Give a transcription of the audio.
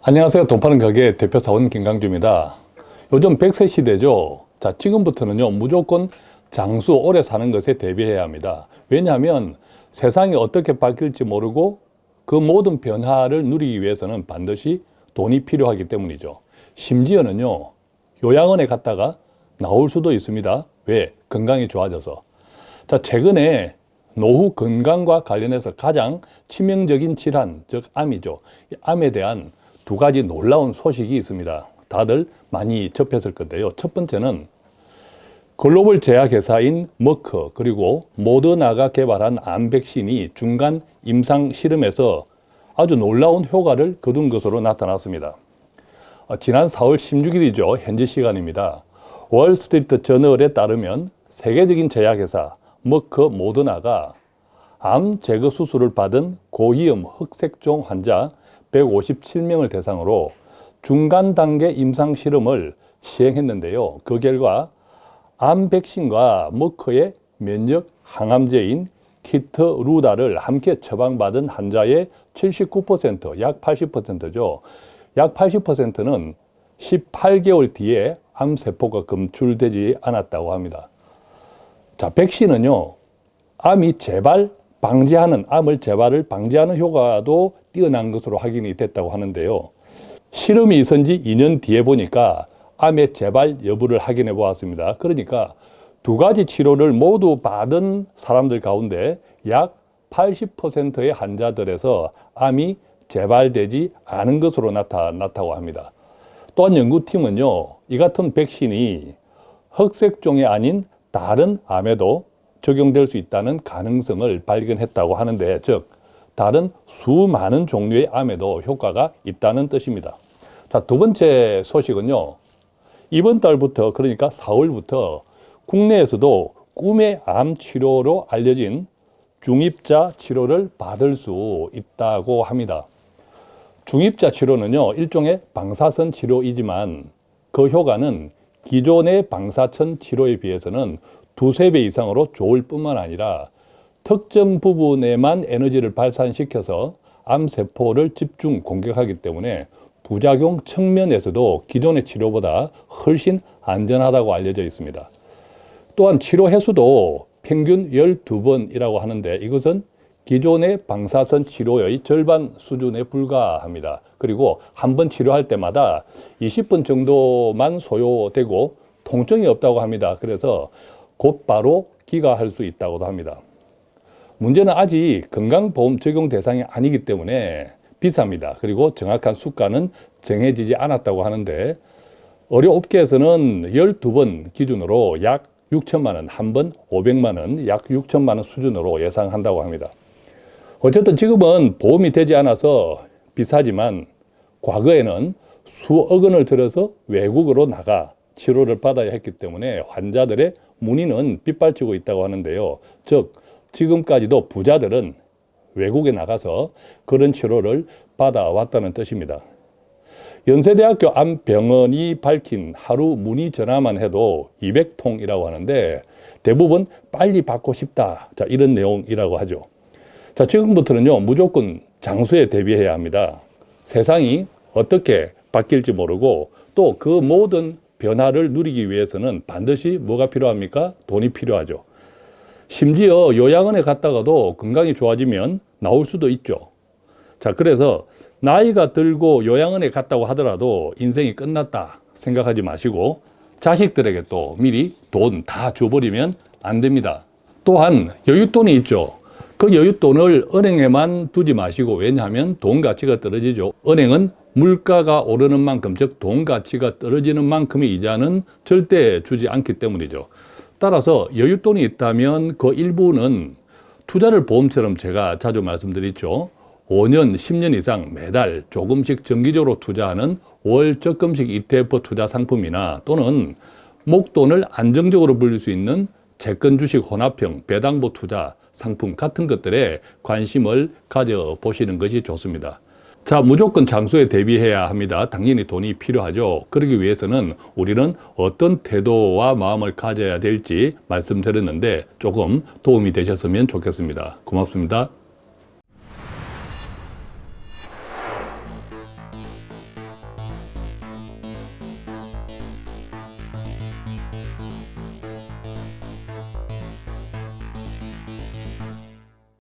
안녕하세요. 돈 파는 가게 대표 사원 김강주입니다. 요즘 100세 시대죠. 자, 지금부터는요, 무조건 장수 오래 사는 것에 대비해야 합니다. 왜냐하면 세상이 어떻게 바뀔지 모르고 그 모든 변화를 누리기 위해서는 반드시 돈이 필요하기 때문이죠. 심지어는요, 요양원에 갔다가 나올 수도 있습니다. 왜? 건강이 좋아져서. 자, 최근에 노후 건강과 관련해서 가장 치명적인 질환, 즉 암이죠. 이 암에 대한 두 가지 놀라운 소식이 있습니다. 다들 많이 접했을 건데요. 첫 번째는 글로벌 제약회사인 머크 그리고 모더나가 개발한 암 백신이 중간 임상 실험에서 아주 놀라운 효과를 거둔 것으로 나타났습니다. 지난 4월 16일이죠. 현지 시간입니다. 월스트리트 저널에 따르면 세계적인 제약회사 머크 모더나가 암 제거 수술을 받은 고위험 흑색종 환자 157명을 대상으로 중간 단계 임상 실험을 시행했는데요. 그 결과 암 백신과 머크의 면역 항암제인 키트루다를 함께 처방받은 환자의 79%, 약 80%죠. 약 80%는 18개월 뒤에 암세포가 검출되지 않았다고 합니다. 자, 백신은요, 암을 재발을 방지하는 효과도 뛰어난 것으로 확인이 됐다고 하는데요. 실험이 있은 지 2년 뒤에 보니까 암의 재발 여부를 확인해 보았습니다. 그러니까 두 가지 치료를 모두 받은 사람들 가운데 약 80%의 환자들에서 암이 재발되지 않은 것으로 나타났다고 합니다. 또한 연구팀은요, 이 같은 백신이 흑색종이 아닌 다른 암에도 적용될 수 있다는 가능성을 발견했다고 하는데, 즉 다른 수많은 종류의 암에도 효과가 있다는 뜻입니다. 자, 두 번째 소식은요, 이번 달부터, 그러니까 4월부터 국내에서도 꿈의 암 치료로 알려진 중입자 치료를 받을 수 있다고 합니다. 중입자 치료는요, 일종의 방사선 치료이지만 그 효과는 기존의 방사선 치료에 비해서는 두세 배 이상으로 좋을 뿐만 아니라 특정 부분에만 에너지를 발산시켜서 암세포를 집중 공격하기 때문에 부작용 측면에서도 기존의 치료보다 훨씬 안전하다고 알려져 있습니다. 또한 치료 횟수도 평균 12번이라고 하는데 이것은 기존의 방사선 치료의 절반 수준에 불과합니다. 그리고 한 번 치료할 때마다 20분 정도만 소요되고 통증이 없다고 합니다. 그래서 곧바로 귀가할 수 있다고도 합니다. 문제는 아직 건강보험 적용 대상이 아니기 때문에 비쌉니다. 그리고 정확한 수가는 정해지지 않았다고 하는데 의료업계에서는 12번 기준으로 약 6천만 원, 한 번 500만 원, 약 6천만 원 수준으로 예상한다고 합니다. 어쨌든 지금은 보험이 되지 않아서 비싸지만 과거에는 수억 원을 들여서 외국으로 나가 치료를 받아야 했기 때문에 환자들의 문의는 빗발치고 있다고 하는데요. 즉 지금까지도 부자들은 외국에 나가서 그런 치료를 받아왔다는 뜻입니다. 연세대학교 암병원이 밝힌 하루 문의 전화만 해도 200통이라고 하는데 대부분 빨리 받고 싶다. 자, 이런 내용이라고 하죠. 자, 지금부터는요, 무조건 장수에 대비해야 합니다. 세상이 어떻게 바뀔지 모르고 또 그 모든 변화를 누리기 위해서는 반드시 뭐가 필요합니까? 돈이 필요하죠. 심지어 요양원에 갔다가도 건강이 좋아지면 나올 수도 있죠. 자, 그래서 나이가 들고 요양원에 갔다고 하더라도 인생이 끝났다 생각하지 마시고 자식들에게 또 미리 돈 다 줘버리면 안 됩니다. 또한 여윳돈이 있죠. 그 여윳돈을 은행에만 두지 마시고, 왜냐하면 돈 가치가 떨어지죠. 은행은 물가가 오르는 만큼, 즉 돈 가치가 떨어지는 만큼의 이자는 절대 주지 않기 때문이죠. 따라서 여윳돈이 있다면 그 일부는 투자를 보험처럼 제가 자주 말씀드리죠. 5년, 10년 이상 매달 조금씩 정기적으로 투자하는 월적금식 ETF 투자 상품이나 또는 목돈을 안정적으로 불릴 수 있는 채권 주식 혼합형 배당보 투자 상품 같은 것들에 관심을 가져보시는 것이 좋습니다. 자, 무조건 장수에 대비해야 합니다. 당연히 돈이 필요하죠. 그러기 위해서는 우리는 어떤 태도와 마음을 가져야 될지 말씀드렸는데 조금 도움이 되셨으면 좋겠습니다. 고맙습니다.